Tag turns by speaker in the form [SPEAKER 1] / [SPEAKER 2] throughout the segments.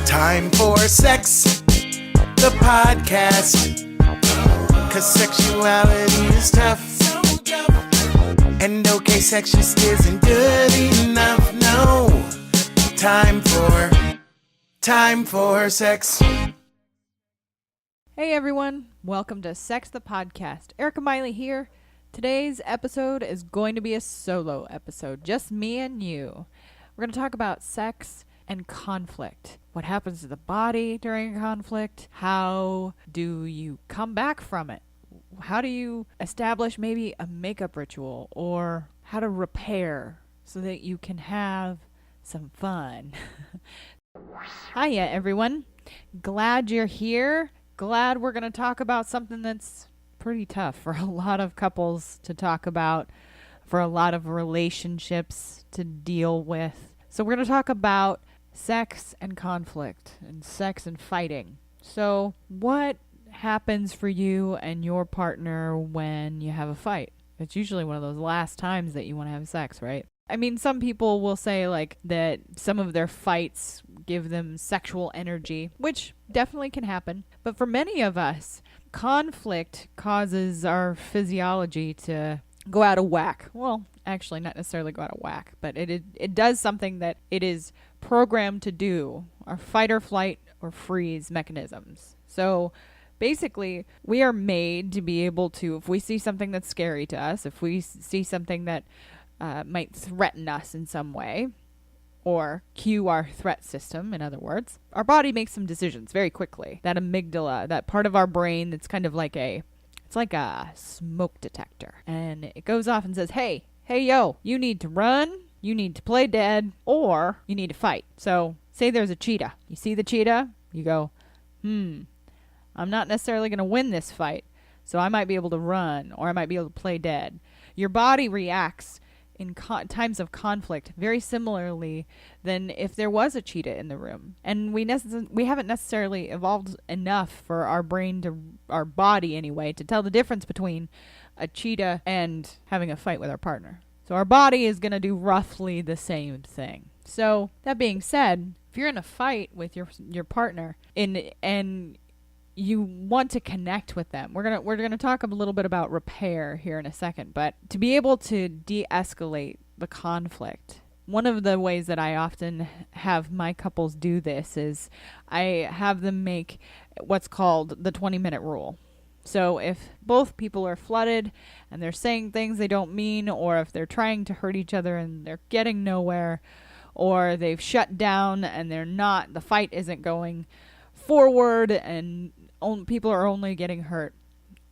[SPEAKER 1] Time for sex, the podcast. 'Cause sexuality is tough. And okay, sex just isn't good enough. No. Time for sex.
[SPEAKER 2] Hey everyone, welcome to Sex the Podcast. Erica Miley here. Today's episode is going to be a solo episode, just me and you. We're going to talk about sex and conflict. What happens to the body during a conflict? How do you come back from it? How do you establish maybe a makeup ritual, or how to repair so that you can have some fun? Hiya everyone. Glad you're here. Glad we're going to talk about something that's pretty tough for a lot of couples to talk about, for a lot of relationships to deal with. So we're going to talk about sex and conflict and sex and fighting. So what happens for you and your partner when you have a fight? It's usually one of those last times that you want to have sex, right? I mean, some people will say like that some of their fights give them sexual energy, which definitely can happen. But for many of us, conflict causes our physiology to go out of whack. Well, actually not necessarily go out of whack, but it does something that it is programmed to do, our fight or flight or freeze mechanisms. So basically, we are made to be able to, if we see something that's scary to us, if we see something that might threaten us in some way, or cue our threat system, in other words, our body makes some decisions very quickly. That amygdala, that part of our brain that's kind of like it's like a smoke detector. And it goes off and says, hey, yo, you need to run, you need to play dead, or you need to fight. So say there's a cheetah. You see the cheetah, you go, I'm not necessarily going to win this fight, so I might be able to run, or I might be able to play dead. Your body reacts in times of conflict very similarly than if there was a cheetah in the room. And we haven't necessarily evolved enough for our brain, our body anyway, to tell the difference between a cheetah and having a fight with our partner. So our body is going to do roughly the same thing. So that being said, if you're in a fight with your partner and you want to connect with them. We're gonna talk a little bit about repair here in a second, but to be able to de-escalate the conflict, one of the ways that I often have my couples do this is I have them make what's called the 20-minute rule. So if both people are flooded and they're saying things they don't mean, or if they're trying to hurt each other and they're getting nowhere, or they've shut down and the fight isn't going forward and people are only getting hurt,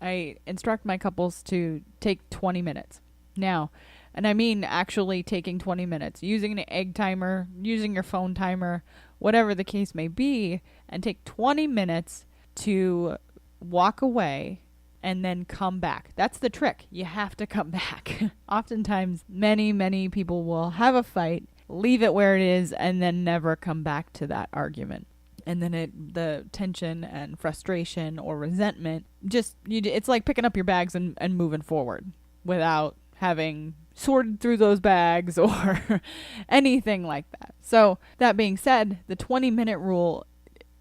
[SPEAKER 2] I instruct my couples to take 20 minutes. Now, and I mean actually taking 20 minutes, using an egg timer, using your phone timer, whatever the case may be, and take 20 minutes to walk away and then come back. That's the trick. You have to come back. Oftentimes, many people will have a fight, leave it where it is, and then never come back to that argument. And then the tension and frustration or resentment, it's like picking up your bags and moving forward without having sorted through those bags or anything like that. So that being said, the 20-minute rule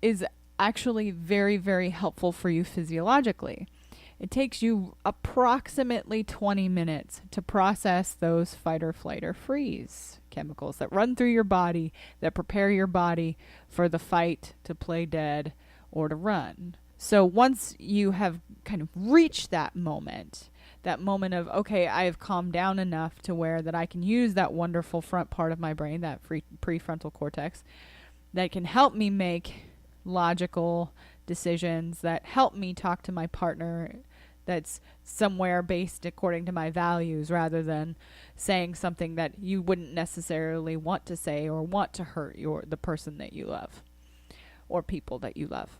[SPEAKER 2] is actually very, very helpful for you physiologically. It takes you approximately 20 minutes to process those fight or flight or freeze chemicals that run through your body, that prepare your body for the fight, to play dead, or to run. So once you have kind of reached that moment of, okay, I have calmed down enough to where that I can use that wonderful front part of my brain, that prefrontal cortex, that can help me make logical decisions, that help me talk to my partner that's somewhere based according to my values, rather than saying something that you wouldn't necessarily want to say or want to hurt the person that you love or people that you love.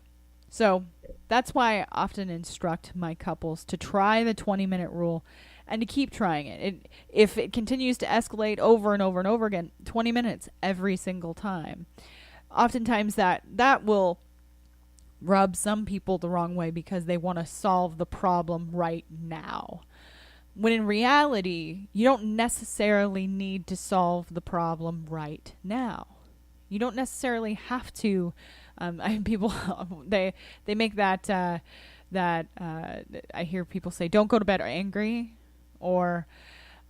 [SPEAKER 2] So that's why I often instruct my couples to try the 20-minute rule and to keep trying it. If it continues to escalate over and over and over again, 20 minutes every single time. Oftentimes that will rub some people the wrong way because they want to solve the problem right now. When in reality, you don't necessarily need to solve the problem right now. You don't necessarily have to. People they make that I hear people say, "Don't go to bed angry," or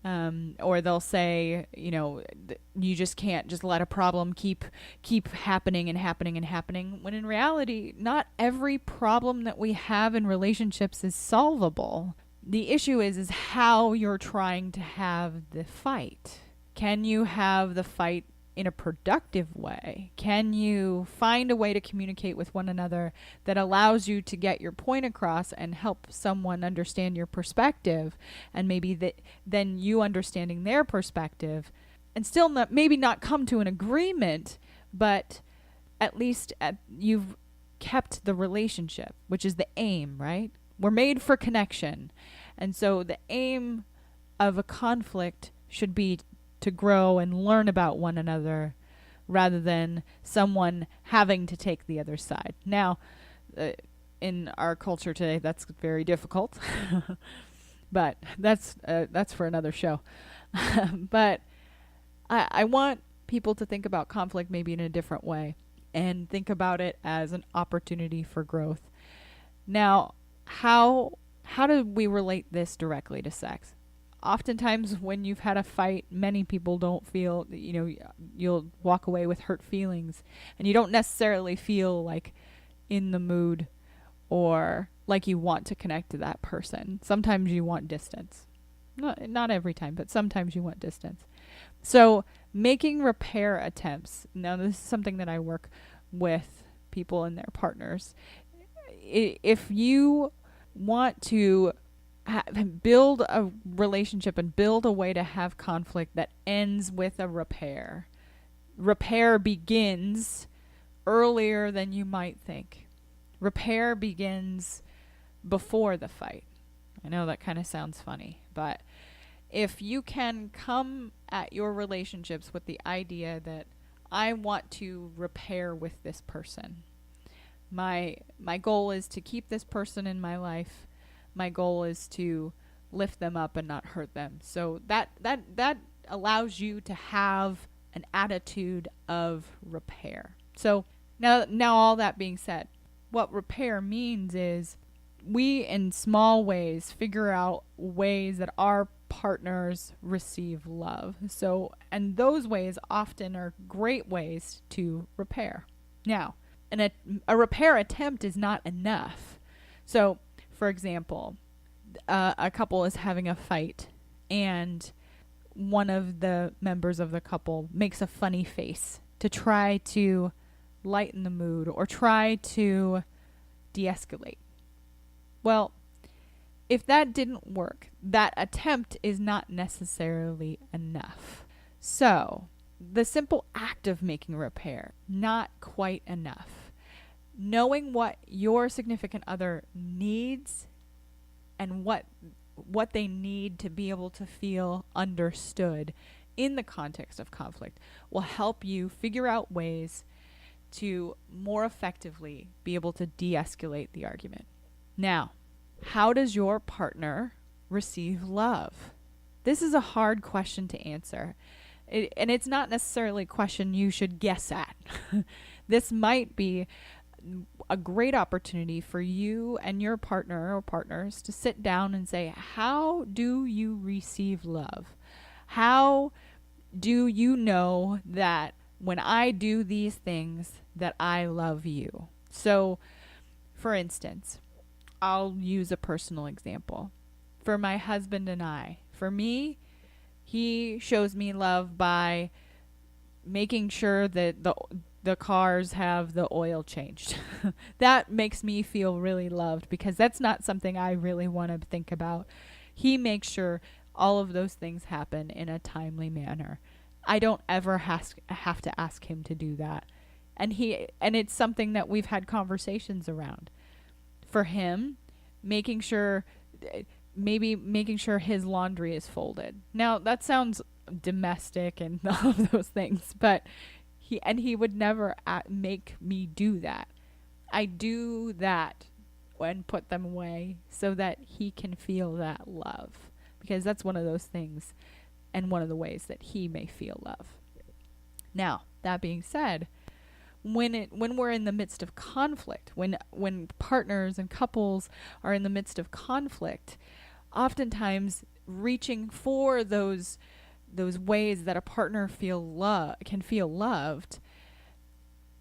[SPEAKER 2] they'll say, you just can't just let a problem keep happening and happening and happening. When in reality, not every problem that we have in relationships is solvable. The issue is how you're trying to have the fight. Can you have the fight in a productive way? Can you find a way to communicate with one another that allows you to get your point across and help someone understand your perspective, and maybe then you understanding their perspective, and still maybe not come to an agreement, but at least you've kept the relationship, which is the aim, right? We're made for connection. And so the aim of a conflict should be to grow and learn about one another, rather than someone having to take the other side. Now, in our culture today, that's very difficult, but that's for another show. But I want people to think about conflict maybe in a different way, and think about it as an opportunity for growth. Now, how do we relate this directly to sex? Oftentimes when you've had a fight, many people don't feel, you'll walk away with hurt feelings, and you don't necessarily feel like in the mood or like you want to connect to that person. Sometimes you want distance. Not every time, but sometimes you want distance. So making repair attempts. Now, this is something that I work with people and their partners. If you want to build a relationship and build a way to have conflict that ends with a repair. Repair begins earlier than you might think. Repair begins before the fight. I know that kind of sounds funny, but if you can come at your relationships with the idea that I want to repair with this person. My goal is to keep this person in my life. My goal is to lift them up and not hurt them. So that allows you to have an attitude of repair. So now all that being said, what repair means is we in small ways figure out ways that our partners receive love. So, and those ways often are great ways to repair. Now, a repair attempt is not enough. So, for example, a couple is having a fight, and one of the members of the couple makes a funny face to try to lighten the mood or try to de-escalate. Well, if that didn't work, that attempt is not necessarily enough. So, the simple act of making repair, not quite enough. Knowing what your significant other needs and what they need to be able to feel understood in the context of conflict will help you figure out ways to more effectively be able to de-escalate the argument. Now, how does your partner receive love? This is a hard question to answer. And it's not necessarily a question you should guess at. This might be a great opportunity for you and your partner or partners to sit down and say, how do you receive love? How do you know that when I do these things that I love you? So, for instance, I'll use a personal example. For my husband and I, for me, he shows me love by making sure that the cars have the oil changed. That makes me feel really loved because that's not something I really want to think about. He makes sure all of those things happen in a timely manner. I don't ever have to ask him to do that. And it's something that we've had conversations around. For him, making sure his laundry is folded. Now, that sounds domestic and all of those things, but he would never make me do that. I do that and put them away so that he can feel that love, because that's one of those things and one of the ways that he may feel love. Now, That being said, when we're in the midst of conflict, when partners and couples are in the midst of conflict, oftentimes reaching for those ways that a partner can feel loved,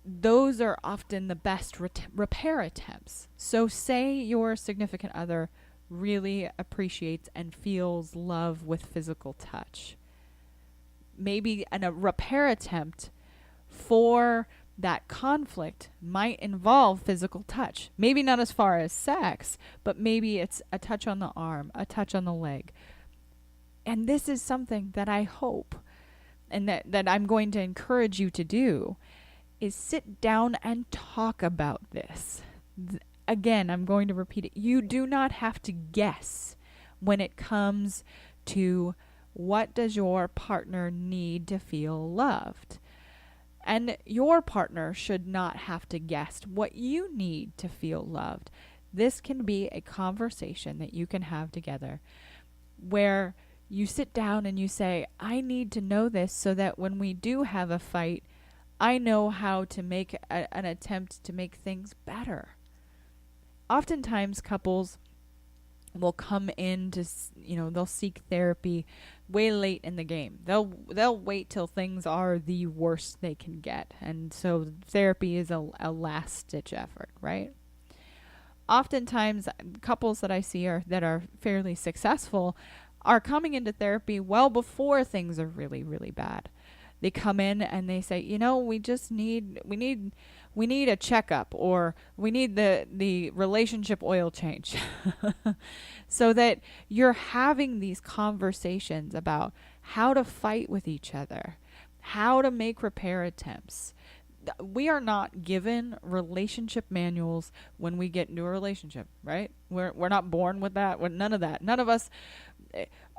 [SPEAKER 2] those are often the best repair attempts. So say your significant other really appreciates and feels love with physical touch. Maybe a repair attempt for that conflict might involve physical touch. Maybe not as far as sex, but maybe it's a touch on the arm, a touch on the leg. And this is something that I hope and that I'm going to encourage you to do, is sit down and talk about this. Again, I'm going to repeat it. You do not have to guess when it comes to what does your partner need to feel loved. And your partner should not have to guess what you need to feel loved. This can be a conversation that you can have together where you sit down and you say, I need to know this so that when we do have a fight, I know how to make an attempt to make things better. Oftentimes couples will come in to, they'll seek therapy way late in the game. They'll wait till things are the worst they can get. And so therapy is a last ditch effort, right? Oftentimes couples that I see that are fairly successful are coming into therapy well before things are really, really bad. They come in and they say, we need a checkup, or we need the relationship oil change. So that you're having these conversations about how to fight with each other, how to make repair attempts. We are not given relationship manuals when we get into a relationship, right? We're not born with that. None of that. None of us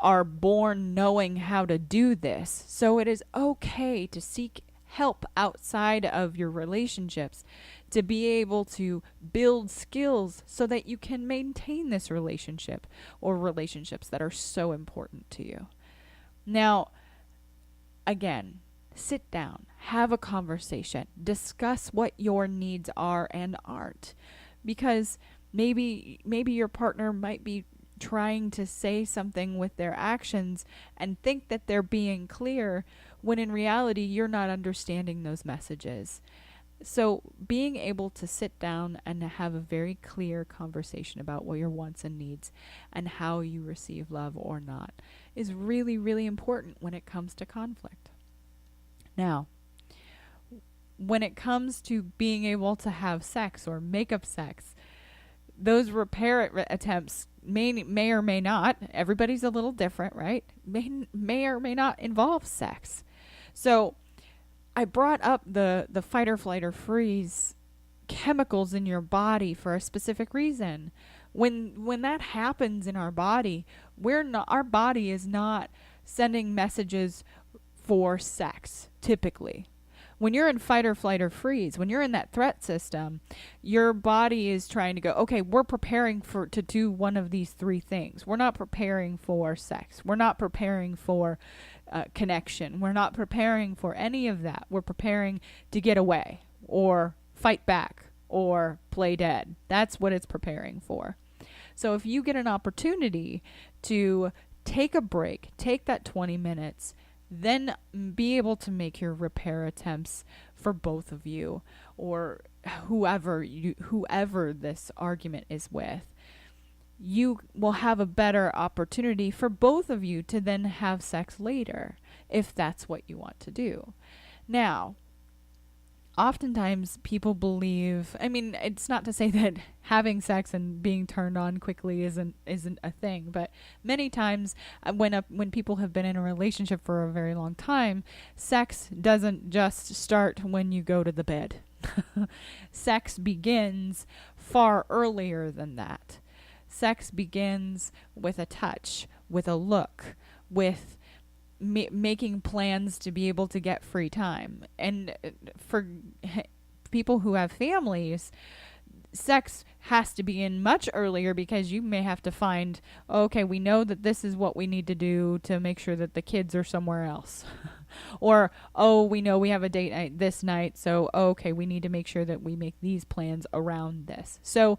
[SPEAKER 2] are born knowing how to do this. So it is okay to seek help outside of your relationships to be able to build skills so that you can maintain this relationship or relationships that are so important to you. Now, again, sit down, have a conversation, discuss what your needs are and aren't, because maybe your partner might be trying to say something with their actions and think that they're being clear when in reality you're not understanding those messages. So being able to sit down and have a very clear conversation about what your wants and needs and how you receive love or not is really, really important when it comes to conflict. Now, when it comes to being able to have sex or make up sex, those repair attempts may or may not, everybody's a little different, right? May or may not involve sex. So I brought up the fight or flight or freeze chemicals in your body for a specific reason. When that happens in our body, our body is not sending messages for sex typically. When you're in fight or flight or freeze, when you're in that threat system, your body is trying to go, okay, we're preparing to do one of these three things. We're not preparing for sex. We're not preparing for connection. We're not preparing for any of that. We're preparing to get away or fight back or play dead. That's what it's preparing for. So if you get an opportunity to take a break, take that 20 minutes, then be able to make your repair attempts for both of you or whoever this argument is with. You will have a better opportunity for both of you to then have sex later if that's what you want to do. Now, oftentimes people believe, it's not to say that having sex and being turned on quickly isn't a thing, but many times when people have been in a relationship for a very long time, sex doesn't just start when you go to the bed. Sex begins far earlier than that. Sex begins with a touch, with a look, with making plans to be able to get free time. And for people who have families, sex has to begin much earlier because you may have to find, okay, we know that this is what we need to do to make sure that the kids are somewhere else. Or, oh, we know we have a date night this night, so okay, we need to make sure that we make these plans around this. So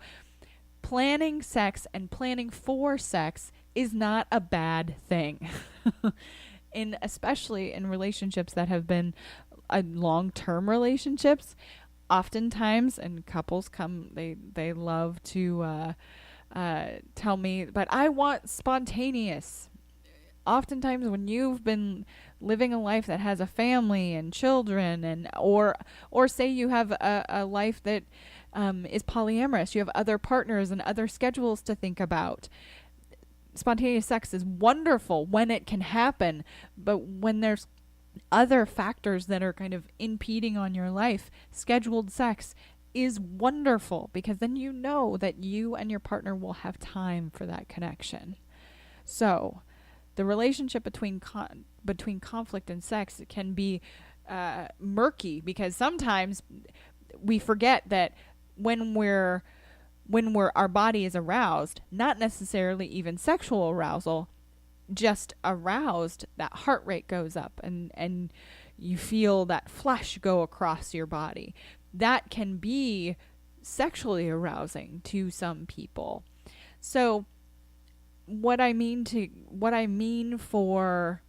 [SPEAKER 2] planning sex and planning for sex is not a bad thing. Especially in relationships that have been long-term relationships, oftentimes, and couples they love to tell me, but I want spontaneous. Oftentimes when you've been living a life that has a family and children, and or say you have a life that is polyamorous, you have other partners and other schedules to think about. Spontaneous sex is wonderful when it can happen, but when there's other factors that are kind of impeding on your life, scheduled sex is wonderful, because then you know that you and your partner will have time for that connection. So the relationship between conflict and sex can be murky, because sometimes we forget that when our body is aroused, not necessarily even sexual arousal, just aroused, that heart rate goes up and you feel that flush go across your body. That can be sexually arousing to some people. So what I mean for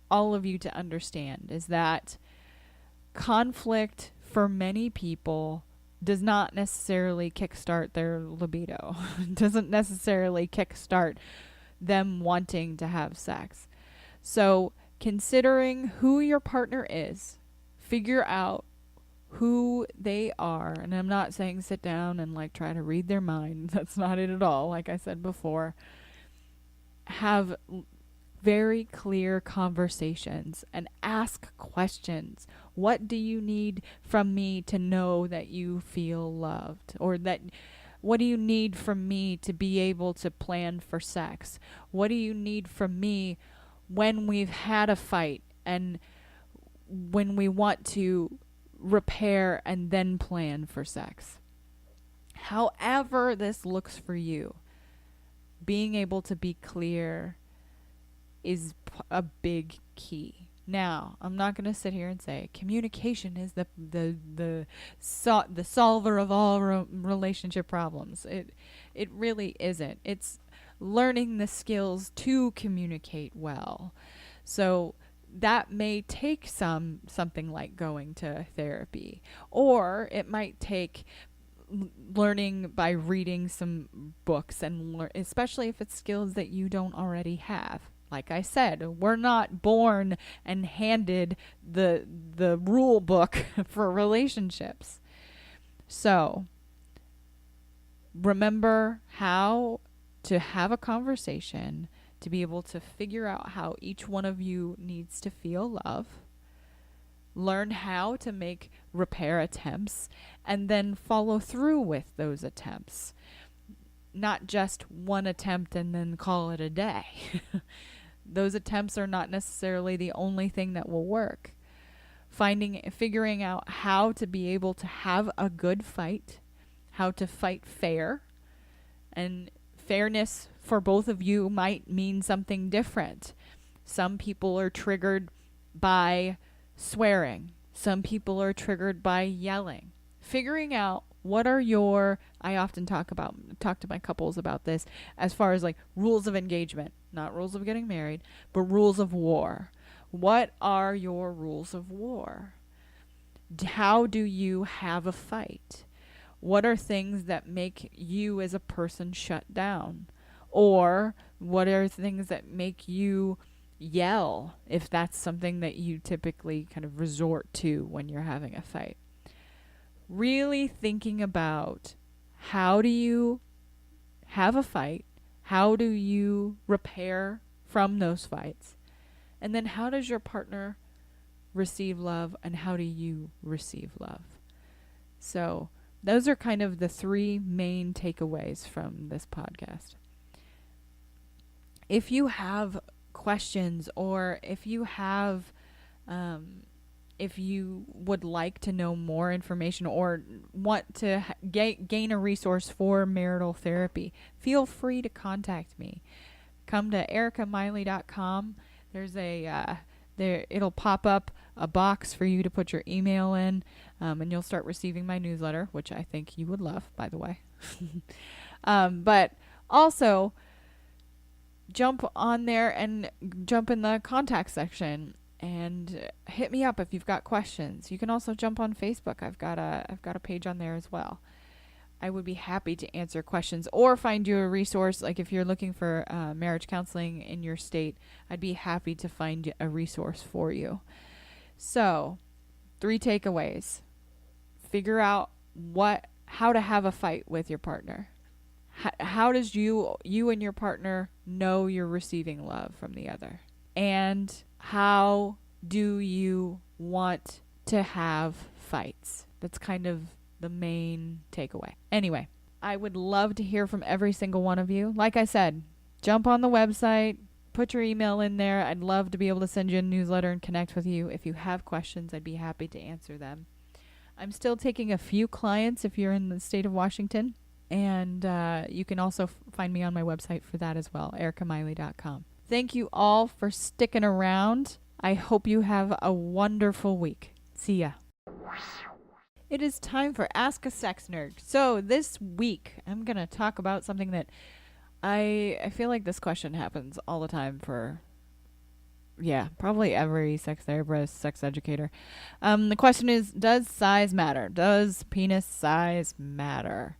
[SPEAKER 2] all of you to understand is that conflict for many people does not necessarily kickstart their libido. Doesn't necessarily kickstart them wanting to have sex. So considering who your partner is, figure out who they are. And I'm not saying sit down and like try to read their mind. That's not it at all. Like I said before, have very clear conversations and ask questions. What do you need from me to know that you feel loved? Or what do you need from me to be able to plan for sex? What do you need from me when we've had a fight and when we want to repair and then plan for sex? However this looks for you, being able to be clear is a big key. Now, I'm not going to sit here and say communication is the solver of all relationship problems. It really isn't. It's learning the skills to communicate well. So that may take something like going to therapy, or it might take learning by reading some books, and especially if it's skills that you don't already have. Like I said, we're not born and handed the rule book for relationships. So remember how to have a conversation, to be able to figure out how each one of you needs to feel love. Learn how to make repair attempts and then follow through with those attempts. Not just one attempt and then call it a day. Those attempts are not necessarily the only thing that will work. Figuring out how to be able to have a good fight, how to fight fair, and fairness for both of you might mean something different. Some people are triggered by swearing. Some people are triggered by yelling. Figuring out I often talk to my couples about this as far as like rules of engagement, not rules of getting married, but rules of war. What are your rules of war? How do you have a fight? What are things that make you as a person shut down? Or what are things that make you yell, if that's something that you typically kind of resort to when you're having a fight? Really thinking about, how do you have a fight? How do you repair from those fights? And then how does your partner receive love, and how do you receive love? So those are kind of the three main takeaways from this podcast. If you have questions, or if you have if you would like to know more information or want to gain a resource for marital therapy, feel free to contact me. Come to ericamiley.com. There's it'll pop up a box for you to put your email in, and you'll start receiving my newsletter, which I think you would love, by the way. But also, jump on there and jump in the contact section and hit me up if you've got questions. You can also jump on Facebook. I've got a page on there as well. I would be happy to answer questions or find you a resource. Like if you're looking for marriage counseling in your state, I'd be happy to find a resource for you. So, 3 takeaways. Figure out how to have a fight with your partner. How does you and your partner know you're receiving love from the other? And how do you want to have fights? That's kind of the main takeaway. Anyway, I would love to hear from every single one of you. Like I said, jump on the website, put your email in there. I'd love to be able to send you a newsletter and connect with you. If you have questions, I'd be happy to answer them. I'm still taking a few clients if you're in the state of Washington. And you can also find me on my website for that as well, ericamiley.com. Thank you all for sticking around. I hope you have a wonderful week. See ya. It is time for Ask a Sex Nerd. So this week, I'm going to talk about something that I feel like this question happens all the time for, probably every sex therapist, sex educator. The question is, does size matter? Does penis size matter?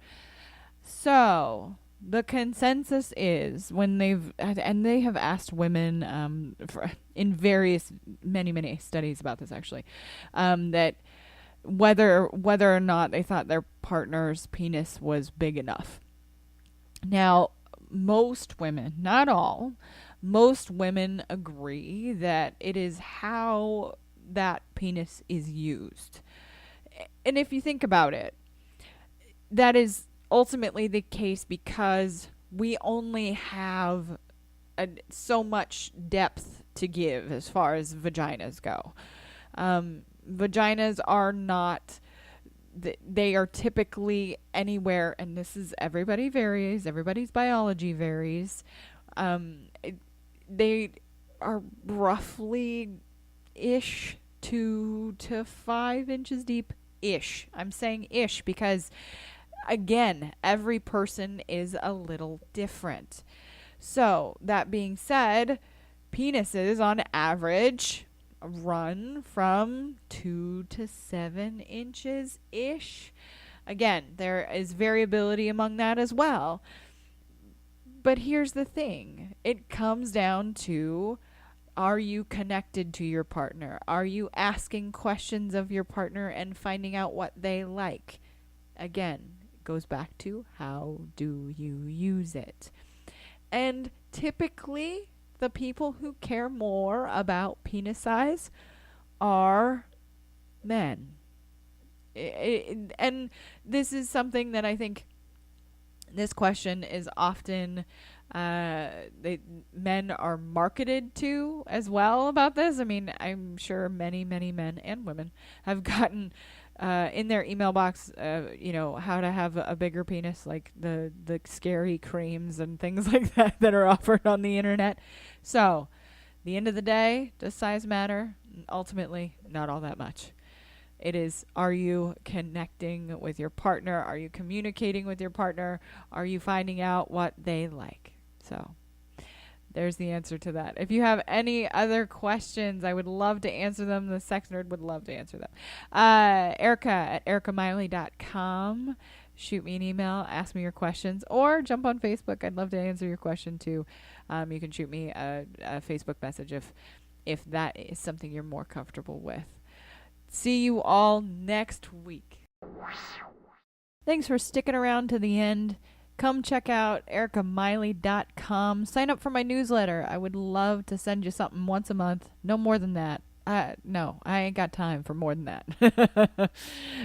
[SPEAKER 2] So the consensus is they have asked women in various many studies about this actually, that whether or not they thought their partner's penis was big enough. Now, most women, not all, most women agree that it is how that penis is used. And if you think about it, that is ultimately the case because we only have so much depth to give as far as vaginas go. Vaginas are not, they are typically anywhere, and this is, everybody varies, everybody's biology varies. They are roughly ish 2 to 5 inches deep ish. I'm saying ish because, again, every person is a little different. So, that being said, penises on average run from 2 to 7 inches ish. Again, there is variability among that as well. But here's the thing. It comes down to, are you connected to your partner? Are you asking questions of your partner and finding out what they like? Again, it goes back to, how do you use it? And typically, the people who care more about penis size are men. And this is something that I think this question is often, men are marketed to as well about this. I mean, I'm sure many men and women have gotten in their email box, how to have a bigger penis, like the scary creams and things like that are offered on the internet. So, the end of the day, does size matter? Ultimately, not all that much. It is, are you connecting with your partner? Are you communicating with your partner? Are you finding out what they like? So, there's the answer to that. If you have any other questions, I would love to answer them. The Sex Nerd would love to answer them. Erica at ericamiley.com. Shoot me an email, ask me your questions, or jump on Facebook. I'd love to answer your question too. You can shoot me a Facebook message if that is something you're more comfortable with. See you all next week. Thanks for sticking around to the end. Come check out ericamiley.com. Sign up for my newsletter. I would love to send you something once a month. No more than that. No, I ain't got time for more than that.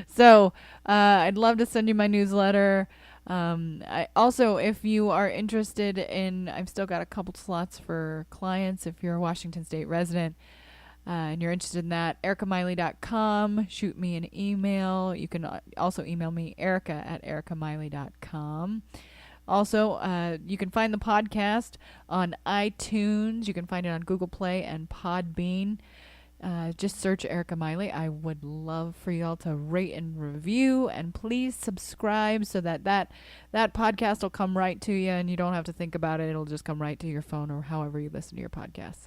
[SPEAKER 2] So, I'd love to send you my newsletter. I also, if you are interested in, I've still got a couple slots for clients if you're a Washington State resident. And you're interested in that, ericamiley.com. Shoot me an email. You can also email me, erica at ericamiley.com. Also, you can find the podcast on iTunes. You can find it on Google Play and Podbean. Just search Erica Miley. I would love for y'all to rate and review, and please subscribe so that podcast will come right to you and you don't have to think about it. It'll just come right to your phone or however you listen to your podcasts.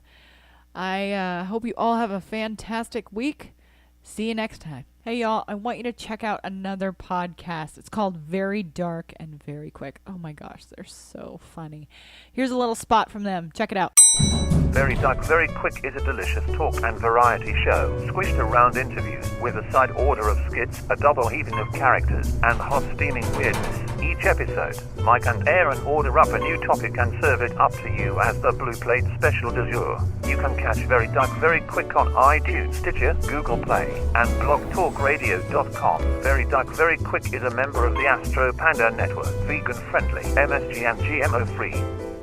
[SPEAKER 2] I hope you all have a fantastic week. See you next time. Hey, y'all, I want you to check out another podcast. It's called Very Dark and Very Quick. Oh, my gosh, they're so funny. Here's a little spot from them. Check it out.
[SPEAKER 3] Very Dark, Very Quick is a delicious talk and variety show, squished around interviews with a side order of skits, a double heaping of characters, and hot steaming weirdness. Each episode, Mike and Aaron order up a new topic and serve it up to you as the Blue Plate Special du jour. You can catch Very Dark, Very Quick on iTunes, Stitcher, Google Play, and blogtalkradio.com. Very Dark, Very Quick is a member of the Astro Panda Network, vegan-friendly, MSG and GMO-free.